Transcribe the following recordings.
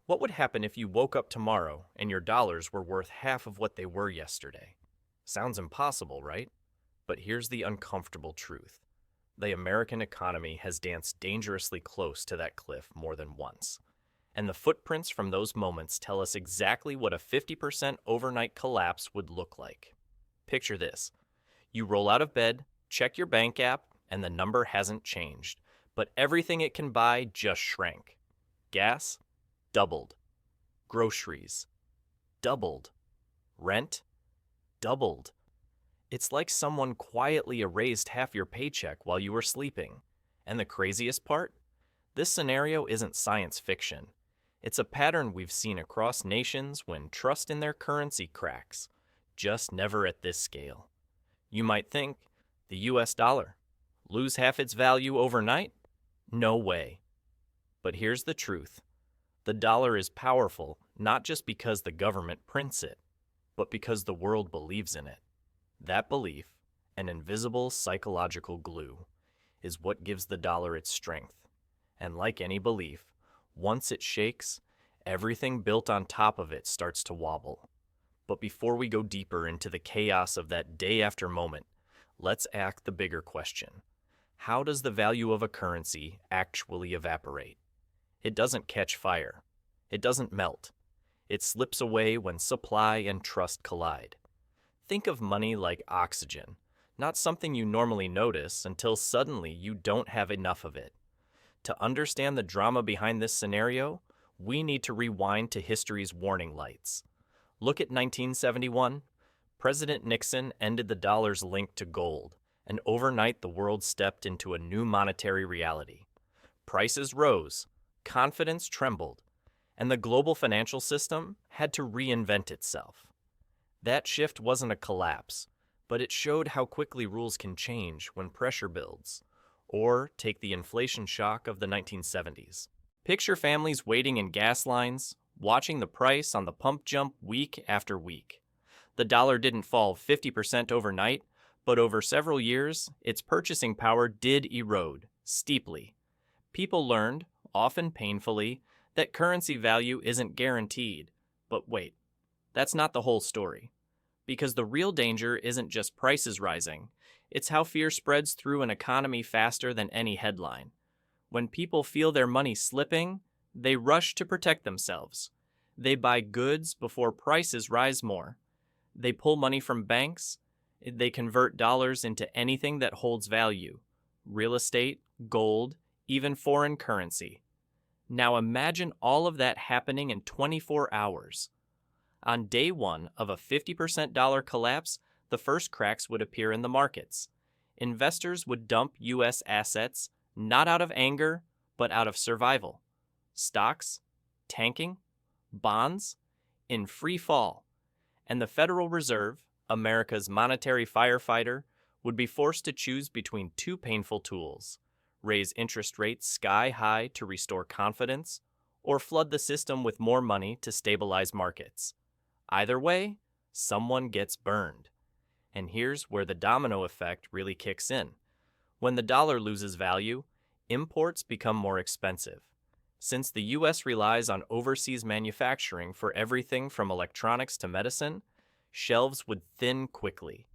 What would happen if you woke up tomorrow and your dollars were worth half of what they were yesterday? Sounds impossible, right? But here's the uncomfortable truth. The American economy has danced dangerously close to that cliff more than once. And the footprints from those moments tell us exactly what a 50% overnight collapse would look like. Picture this. You roll out of bed, check your bank app, and the number hasn't changed, but everything it can buy just shrank. Gas? Doubled. Groceries? Doubled. Rent? Doubled. It's like someone quietly erased half your paycheck while you were sleeping. And the craziest part? This scenario isn't science fiction. It's a pattern we've seen across nations when trust in their currency cracks, just never at this scale. You might think, the US dollar, lose half its value overnight? No way. But here's the truth. The dollar is powerful not just because the government prints it, but because the world believes in it. That belief, an invisible psychological glue, is what gives the dollar its strength. And like any belief, once it shakes, everything built on top of it starts to wobble. But before we go deeper into the chaos of that day-after moment, let's ask the bigger question. How does the value of a currency actually evaporate? It doesn't catch fire. It doesn't melt. It slips away when supply and trust collide. Think of money like oxygen, not something you normally notice until suddenly you don't have enough of it. To understand the drama behind this scenario, we need to rewind to history's warning lights. Look at 1971. President Nixon ended the dollar's link to gold, and overnight the world stepped into a new monetary reality. Prices rose, confidence trembled, and the global financial system had to reinvent itself. That shift wasn't a collapse, but it showed how quickly rules can change when pressure builds. Or take the inflation shock of the 1970s. Picture families waiting in gas lines, watching the price on the pump jump week after week. The dollar didn't fall 50% overnight, but over several years, its purchasing power did erode, steeply. People learned, often painfully, that currency value isn't guaranteed. But wait, that's not the whole story. Because the real danger isn't just prices rising, it's how fear spreads through an economy faster than any headline. When people feel their money slipping, they rush to protect themselves. They buy goods before prices rise more. They pull money from banks. They convert dollars into anything that holds value: real estate, gold, even foreign currency. Now imagine all of that happening in 24 hours. On day one of a 50% dollar collapse, the first cracks would appear in the markets. Investors would dump U.S. assets, not out of anger, but out of survival. Stocks, tanking, bonds, in free fall. And the Federal Reserve, America's monetary firefighter, would be forced to choose between two painful tools: raise interest rates sky high to restore confidence, or flood the system with more money to stabilize markets. Either way, someone gets burned. And here's where the domino effect really kicks in. When the dollar loses value, imports become more expensive. Since the U.S. relies on overseas manufacturing for everything from electronics to medicine, shelves would thin quickly.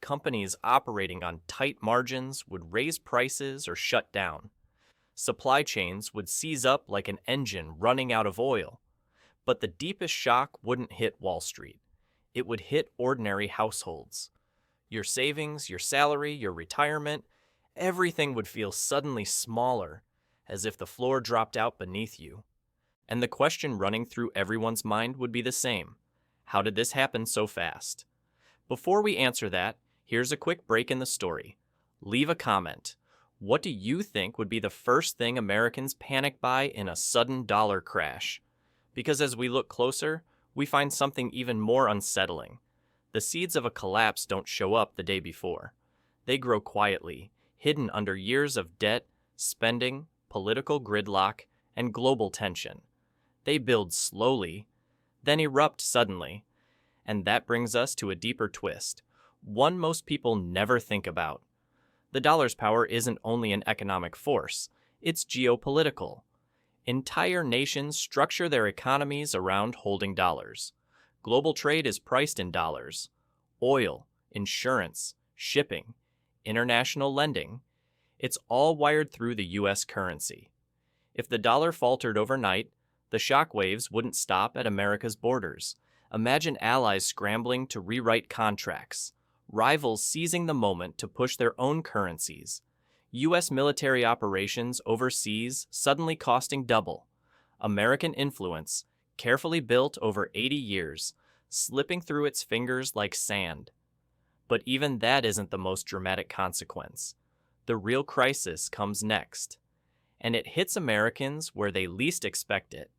Companies operating on tight margins would raise prices or shut down. Supply chains would seize up like an engine running out of oil. But the deepest shock wouldn't hit Wall Street. It would hit ordinary households. Your savings, your salary, your retirement, everything would feel suddenly smaller, as if the floor dropped out beneath you. And the question running through everyone's mind would be the same. How did this happen so fast? Before we answer that, here's a quick break in the story. Leave a comment. What do you think would be the first thing Americans panic buy in a sudden dollar crash? Because as we look closer, we find something even more unsettling. The seeds of a collapse don't show up the day before. They grow quietly, hidden under years of debt, spending, political gridlock, and global tension. They build slowly, then erupt suddenly. And that brings us to a deeper twist, one most people never think about. The dollar's power isn't only an economic force, it's geopolitical. Entire nations structure their economies around holding dollars. Global trade is priced in dollars. Oil, insurance, shipping, international lending, it's all wired through the U.S. currency. If the dollar faltered overnight, the shockwaves wouldn't stop at America's borders. Imagine allies scrambling to rewrite contracts, rivals seizing the moment to push their own currencies, U.S. military operations overseas suddenly costing double, American influence, carefully built over 80 years, slipping through its fingers like sand. But even that isn't the most dramatic consequence. The real crisis comes next, and it hits Americans where they least expect it.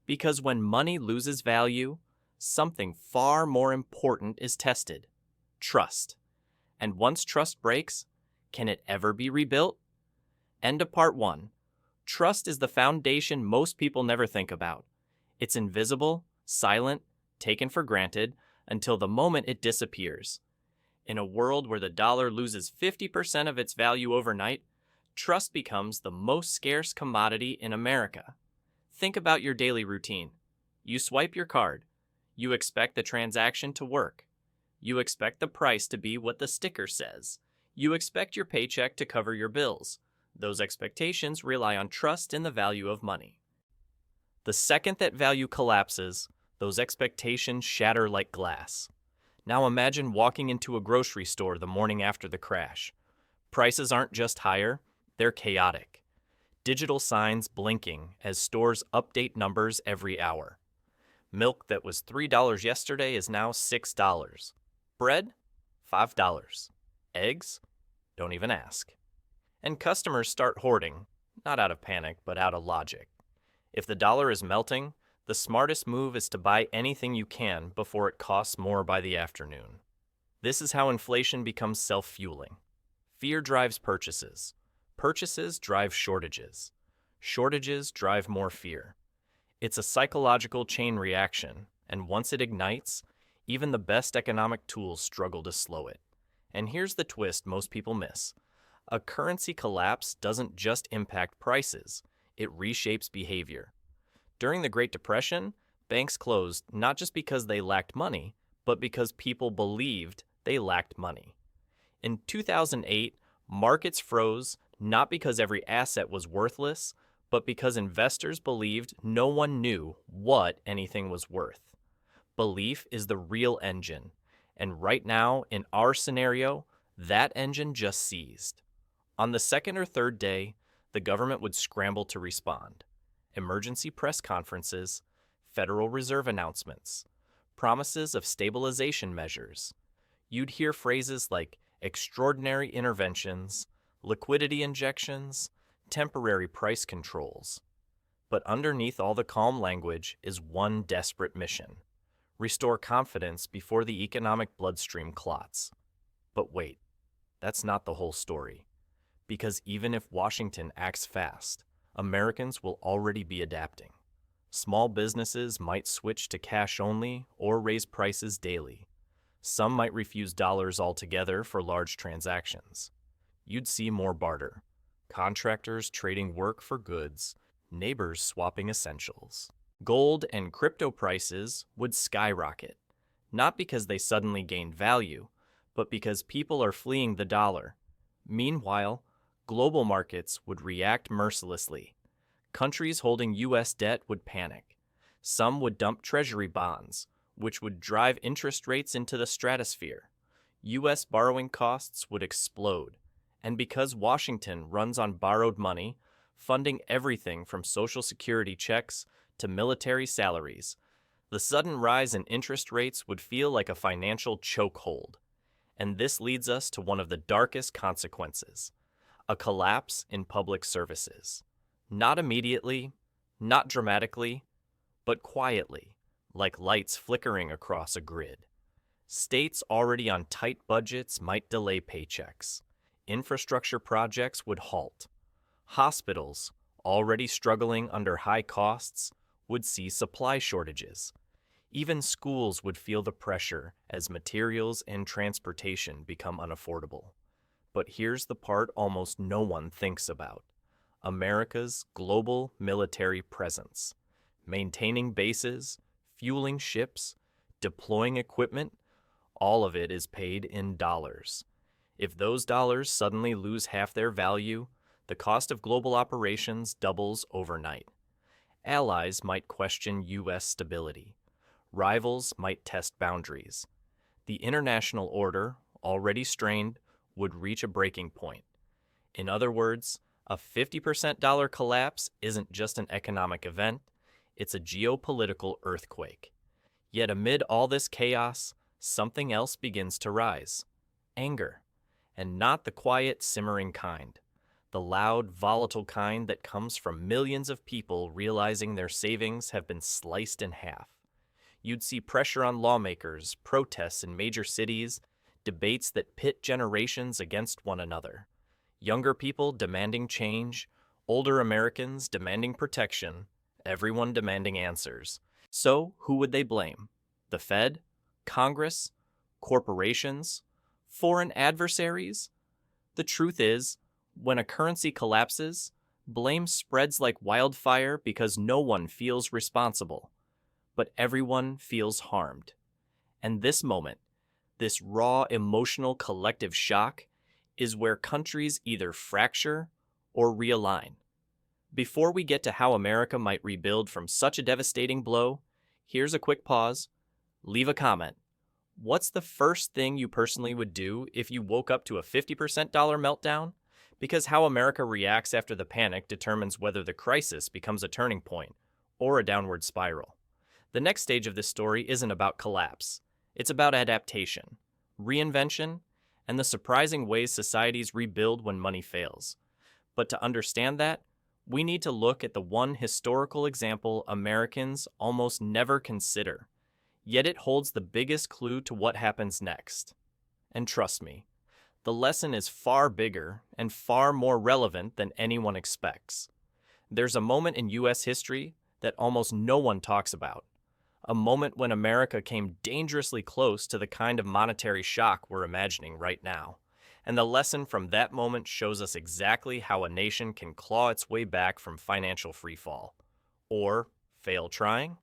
Because when money loses value, something far more important is tested: trust. And once trust breaks, can it ever be rebuilt? End of part 1. Trust is the foundation most people never think about. It's invisible, silent, taken for granted, until the moment it disappears. In a world where the dollar loses 50% of its value overnight, trust becomes the most scarce commodity in America. Think about your daily routine. You swipe your card. You expect the transaction to work. You expect the price to be what the sticker says. You expect your paycheck to cover your bills. Those expectations rely on trust in the value of money. The second that value collapses, those expectations shatter like glass. Now imagine walking into a grocery store the morning after the crash. Prices aren't just higher, they're chaotic. Digital signs blinking as stores update numbers every hour. Milk that was $3 yesterday is now $6. Bread? $5. Eggs? Don't even ask. And customers start hoarding, not out of panic, but out of logic. If the dollar is melting, the smartest move is to buy anything you can before it costs more by the afternoon. This is how inflation becomes self-fueling. Fear drives purchases. Purchases drive shortages. Shortages drive more fear. It's a psychological chain reaction, and once it ignites, even the best economic tools struggle to slow it. And here's the twist most people miss. A currency collapse doesn't just impact prices, it reshapes behavior. During the Great Depression, banks closed not just because they lacked money, but because people believed they lacked money. In 2008, markets froze not because every asset was worthless, but because investors believed no one knew what anything was worth. Belief is the real engine, and right now, in our scenario, that engine just seized. On the second or third day, the government would scramble to respond. Emergency press conferences, Federal Reserve announcements, promises of stabilization measures. You'd hear phrases like extraordinary interventions, liquidity injections, temporary price controls. But underneath all the calm language is one desperate mission: restore confidence before the economic bloodstream clots. But wait, that's not the whole story. Because even if Washington acts fast, Americans will already be adapting. Small businesses might switch to cash only or raise prices daily. Some might refuse dollars altogether for large transactions. You'd see more barter. Contractors trading work for goods, neighbors swapping essentials. Gold and crypto prices would skyrocket, not because they suddenly gained value, but because people are fleeing the dollar. Meanwhile, global markets would react mercilessly. Countries holding U.S. debt would panic. Some would dump treasury bonds, which would drive interest rates into the stratosphere. U.S. borrowing costs would explode. And because Washington runs on borrowed money, funding everything from Social Security checks to military salaries, the sudden rise in interest rates would feel like a financial chokehold. And this leads us to one of the darkest consequences: a collapse in public services. Not immediately, not dramatically, but quietly, like lights flickering across a grid. States already on tight budgets might delay paychecks. Infrastructure projects would halt. Hospitals, already struggling under high costs, would see supply shortages. Even schools would feel the pressure as materials and transportation become unaffordable. But here's the part almost no one thinks about. America's global military presence. Maintaining bases, fueling ships, deploying equipment, all of it is paid in dollars. If those dollars suddenly lose half their value, the cost of global operations doubles overnight. Allies might question U.S. stability. Rivals might test boundaries. The international order, already strained, would reach a breaking point. In other words, a 50% dollar collapse isn't just an economic event, it's a geopolitical earthquake. Yet amid all this chaos, something else begins to rise. Anger. And not the quiet, simmering kind. The loud, volatile kind that comes from millions of people realizing their savings have been sliced in half. You'd see pressure on lawmakers, protests in major cities, debates that pit generations against one another. Younger people demanding change, older Americans demanding protection, everyone demanding answers. So, who would they blame? The Fed? Congress? Corporations? Foreign adversaries? The truth is, when a currency collapses, blame spreads like wildfire because no one feels responsible, but everyone feels harmed. And this moment, this raw emotional collective shock, is where countries either fracture or realign. Before we get to how America might rebuild from such a devastating blow, here's a quick pause. Leave a comment. What's the first thing you personally would do if you woke up to a 50% dollar meltdown? Because how America reacts after the panic determines whether the crisis becomes a turning point or a downward spiral. The next stage of this story isn't about collapse. It's about adaptation, reinvention, and the surprising ways societies rebuild when money fails. But to understand that, we need to look at the one historical example Americans almost never consider. Yet it holds the biggest clue to what happens next. And trust me, the lesson is far bigger and far more relevant than anyone expects. There's a moment in U.S. history that almost no one talks about. A moment when America came dangerously close to the kind of monetary shock we're imagining right now. And the lesson from that moment shows us exactly how a nation can claw its way back from financial freefall. Or fail trying?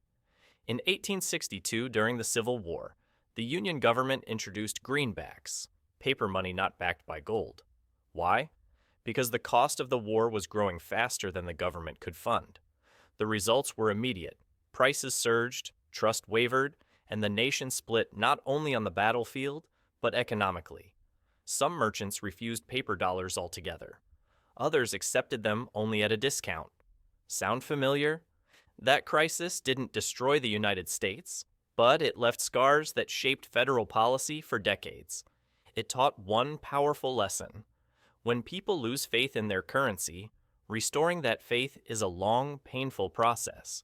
In 1862, during the Civil War, the Union government introduced greenbacks, paper money not backed by gold. Why? Because the cost of the war was growing faster than the government could fund. The results were immediate. Prices surged, trust wavered, and the nation split not only on the battlefield, but economically. Some merchants refused paper dollars altogether. Others accepted them only at a discount. Sound familiar? That crisis didn't destroy the United States, but it left scars that shaped federal policy for decades. It taught one powerful lesson. When people lose faith in their currency, restoring that faith is a long, painful process.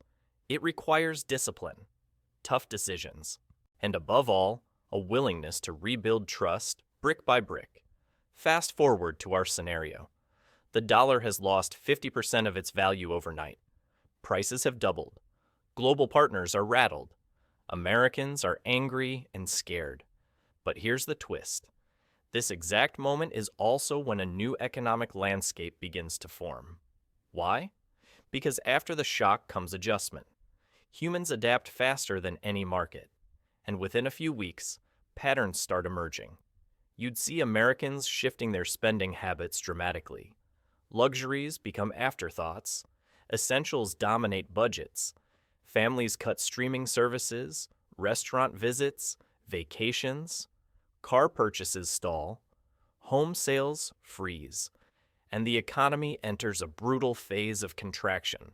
It requires discipline, tough decisions, and above all, a willingness to rebuild trust brick by brick. Fast forward to our scenario. The dollar has lost 50% of its value overnight. Prices have doubled. Global partners are rattled. Americans are angry and scared. But here's the twist. This exact moment is also when a new economic landscape begins to form. Why? Because after the shock comes adjustment. Humans adapt faster than any market. And within a few weeks, patterns start emerging. You'd see Americans shifting their spending habits dramatically. Luxuries become afterthoughts. Essentials dominate budgets. Families cut streaming services, restaurant visits, vacations. Car purchases stall. Home sales freeze. And the economy enters a brutal phase of contraction.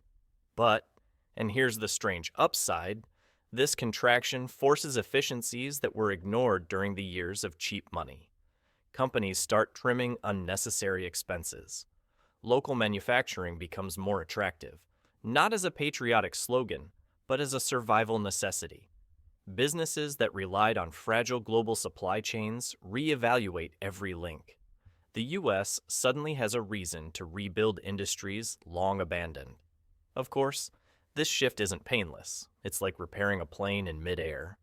But, and here's the strange upside, this contraction forces efficiencies that were ignored during the years of cheap money. Companies start trimming unnecessary expenses. Local manufacturing becomes more attractive, not as a patriotic slogan, but as a survival necessity. Businesses that relied on fragile global supply chains reevaluate every link. The U.S. suddenly has a reason to rebuild industries long abandoned. Of course, this shift isn't painless. It's like repairing a plane in midair.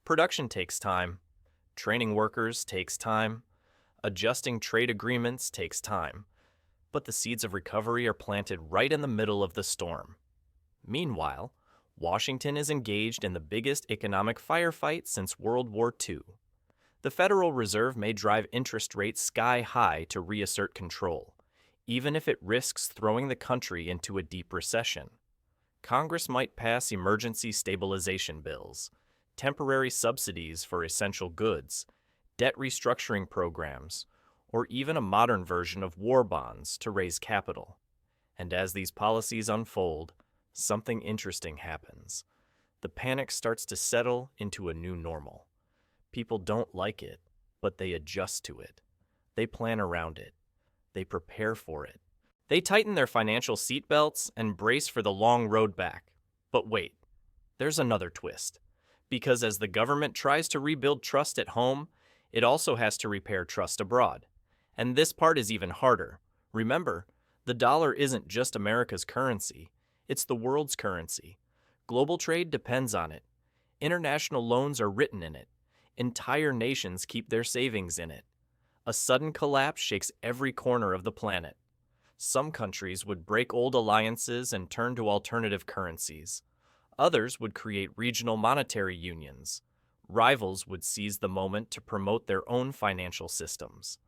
Production takes time. Training workers takes time. Adjusting trade agreements takes time. But the seeds of recovery are planted right in the middle of the storm. Meanwhile, Washington is engaged in the biggest economic firefight since World War II. The Federal Reserve may drive interest rates sky high to reassert control, even if it risks throwing the country into a deep recession. Congress might pass emergency stabilization bills, temporary subsidies for essential goods, debt restructuring programs, or even a modern version of war bonds to raise capital. And as these policies unfold, something interesting happens. The panic starts to settle into a new normal. People don't like it, but they adjust to it. They plan around it. They prepare for it. They tighten their financial seatbelts and brace for the long road back. But wait, there's another twist. Because as the government tries to rebuild trust at home, it also has to repair trust abroad. And this part is even harder. Remember, the dollar isn't just America's currency, it's the world's currency. Global trade depends on it. International loans are written in it. Entire nations keep their savings in it. A sudden collapse shakes every corner of the planet. Some countries would break old alliances and turn to alternative currencies. Others would create regional monetary unions. Rivals would seize the moment to promote their own financial systems.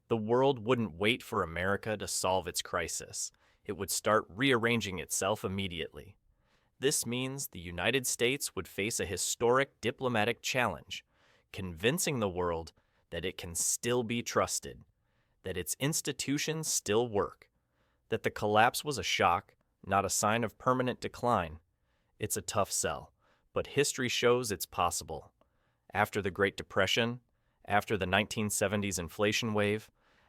The world wouldn't wait for America to solve its crisis. It would start rearranging itself immediately. This means the United States would face a historic diplomatic challenge, convincing the world that it can still be trusted, that its institutions still work, that the collapse was a shock, not a sign of permanent decline. It's a tough sell, but history shows it's possible. After the Great Depression, after the 1970s inflation wave,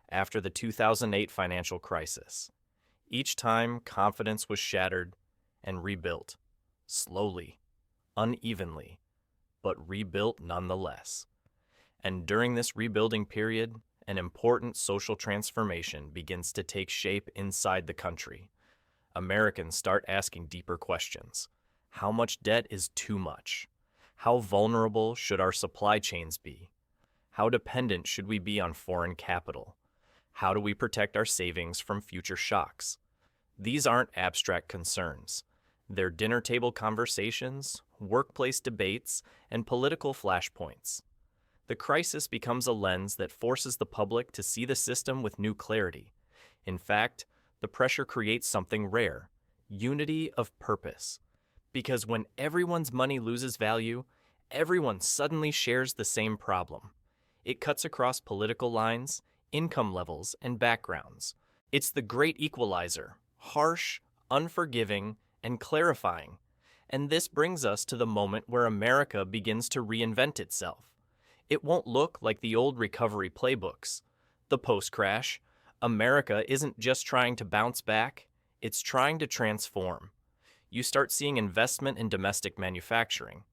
after the 2008 financial crisis, each time confidence was shattered and rebuilt, slowly, unevenly, but rebuilt nonetheless. And during this rebuilding period, an important social transformation begins to take shape inside the country. Americans start asking deeper questions. How much debt is too much? How vulnerable should our supply chains be? How dependent should we be on foreign capital? How do we protect our savings from future shocks? These aren't abstract concerns. They're dinner table conversations, workplace debates, and political flashpoints. The crisis becomes a lens that forces the public to see the system with new clarity. In fact, the pressure creates something rare: unity of purpose. Because when everyone's money loses value, everyone suddenly shares the same problem. It cuts across political lines, income levels, and backgrounds. It's the great equalizer, harsh, unforgiving, and clarifying. And this brings us to the moment where America begins to reinvent itself. It won't look like the old recovery playbooks. The post-crash, America isn't just trying to bounce back, it's trying to transform. You start seeing investment in domestic manufacturing.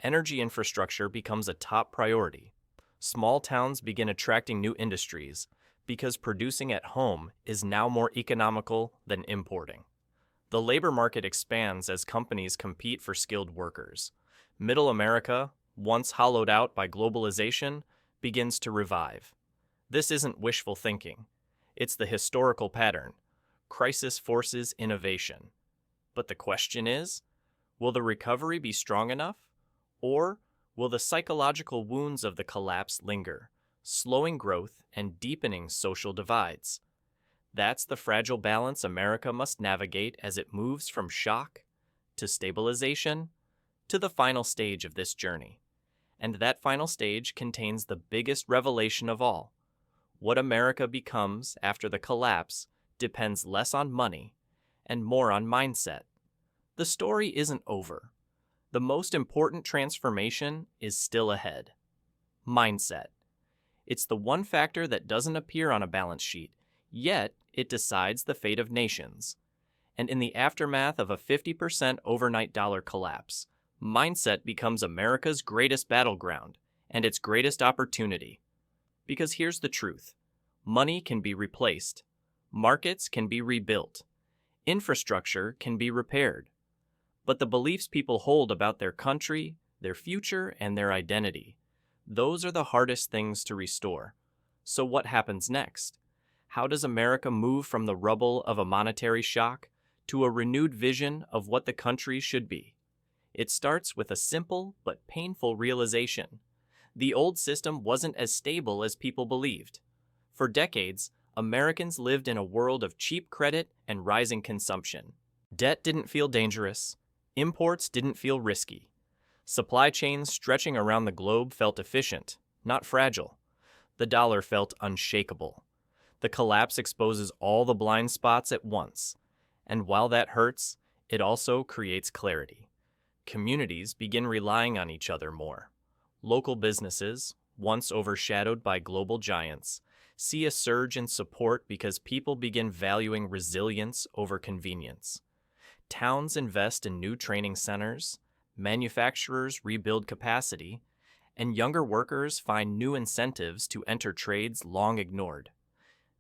Energy infrastructure becomes a top priority. Small towns begin attracting new industries because producing at home is now more economical than importing. The labor market expands as companies compete for skilled workers. Middle America, once hollowed out by globalization, begins to revive. This isn't wishful thinking. It's the historical pattern. Crisis forces innovation. But the question is, will the recovery be strong enough? Or will the psychological wounds of the collapse linger, slowing growth and deepening social divides? That's the fragile balance America must navigate as it moves from shock to stabilization to the final stage of this journey. And that final stage contains the biggest revelation of all. What America becomes after the collapse depends less on money and more on mindset. The story isn't over. The most important transformation is still ahead. Mindset. It's the one factor that doesn't appear on a balance sheet, yet it decides the fate of nations. And in the aftermath of a 50% overnight dollar collapse, mindset becomes America's greatest battleground and its greatest opportunity. Because here's the truth. Money can be replaced. Markets can be rebuilt. Infrastructure can be repaired. But the beliefs people hold about their country, their future, and their identity, those are the hardest things to restore. So what happens next? How does America move from the rubble of a monetary shock to a renewed vision of what the country should be? It starts with a simple but painful realization. The old system wasn't as stable as people believed. For decades, Americans lived in a world of cheap credit and rising consumption. Debt didn't feel dangerous. Imports didn't feel risky. Supply chains stretching around the globe felt efficient, not fragile. The dollar felt unshakable. The collapse exposes all the blind spots at once. And while that hurts, it also creates clarity. Communities begin relying on each other more. Local businesses, once overshadowed by global giants, see a surge in support because people begin valuing resilience over convenience. Towns invest in new training centers, manufacturers rebuild capacity, and younger workers find new incentives to enter trades long ignored.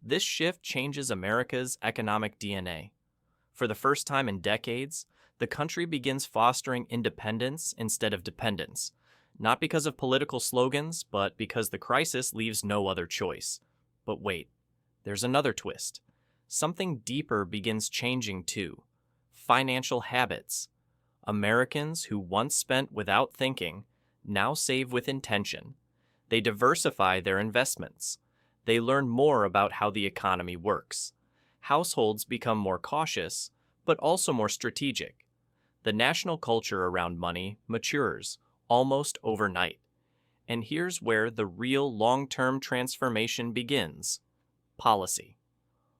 This shift changes America's economic DNA. For the first time in decades, the country begins fostering independence instead of dependence, not because of political slogans, but because the crisis leaves no other choice. But wait, there's another twist. Something deeper begins changing too. Financial habits. Americans who once spent without thinking now save with intention. They diversify their investments. They learn more about how the economy works. Households become more cautious, but also more strategic. The national culture around money matures almost overnight. And here's where the real long-term transformation begins. Policy.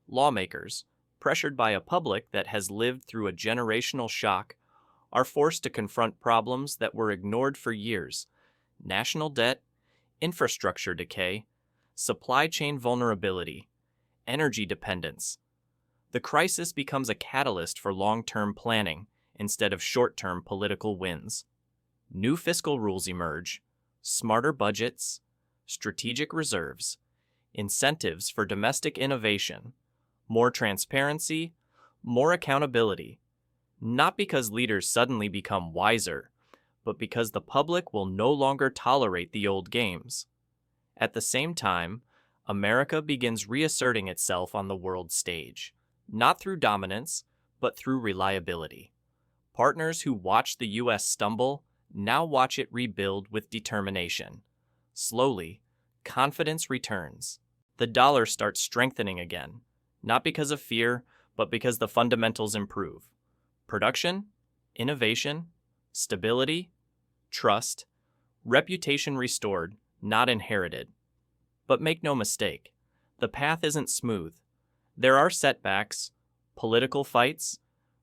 Lawmakers, pressured by a public that has lived through a generational shock, are forced to confront problems that were ignored for years: national debt, infrastructure decay, supply chain vulnerability, energy dependence. The crisis becomes a catalyst for long-term planning instead of short-term political wins. New fiscal rules emerge: smarter budgets, strategic reserves, incentives for domestic innovation, more transparency, more accountability. Not because leaders suddenly become wiser, but because the public will no longer tolerate the old games. At the same time, America begins reasserting itself on the world stage, not through dominance, but through reliability. Partners who watched the U.S. stumble now watch it rebuild with determination. Slowly, confidence returns. The dollar starts strengthening again, not because of fear, but because the fundamentals improve. Production, innovation, stability, trust, reputation restored, not inherited. But make no mistake, the path isn't smooth. There are setbacks, political fights,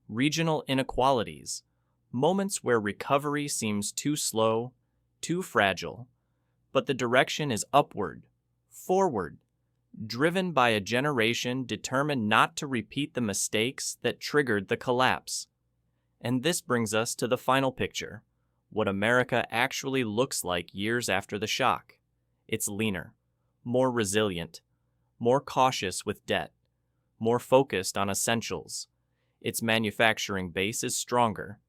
regional inequalities, moments where recovery seems too slow, too fragile. But the direction is upward, forward, driven by a generation determined not to repeat the mistakes that triggered the collapse. And this brings us to the final picture, what America actually looks like years after the shock. It's leaner, more resilient, more cautious with debt, more focused on essentials. Its manufacturing base is stronger.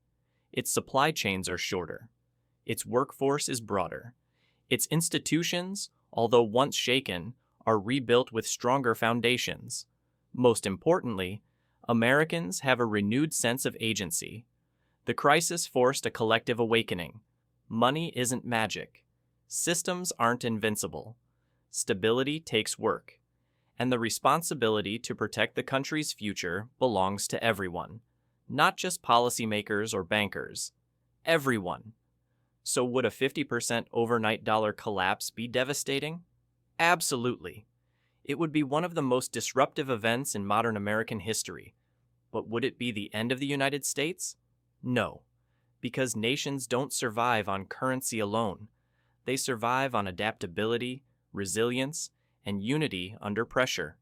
Its supply chains are shorter. Its workforce is broader. Its institutions, although once shaken, are rebuilt with stronger foundations. Most importantly, Americans have a renewed sense of agency. The crisis forced a collective awakening. Money isn't magic. Systems aren't invincible. Stability takes work. And the responsibility to protect the country's future belongs to everyone, not just policymakers or bankers. Everyone. So would a 50% overnight dollar collapse be devastating? Absolutely. It would be one of the most disruptive events in modern American history. But would it be the end of the United States? No, because nations don't survive on currency alone. They survive on adaptability, resilience, and unity under pressure.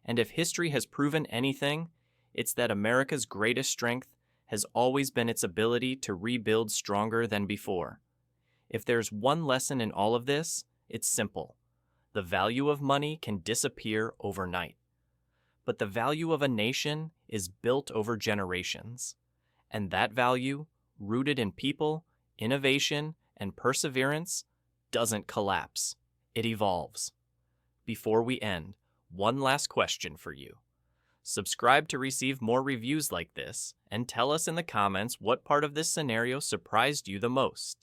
And if history has proven anything, it's that America's greatest strength has always been its ability to rebuild stronger than before. If there's one lesson in all of this, it's simple. The value of money can disappear overnight. But the value of a nation is built over generations. And that value, rooted in people, innovation, and perseverance, doesn't collapse. It evolves. Before we end, one last question for you. Subscribe to receive more reviews like this, and tell us in the comments what part of this scenario surprised you the most.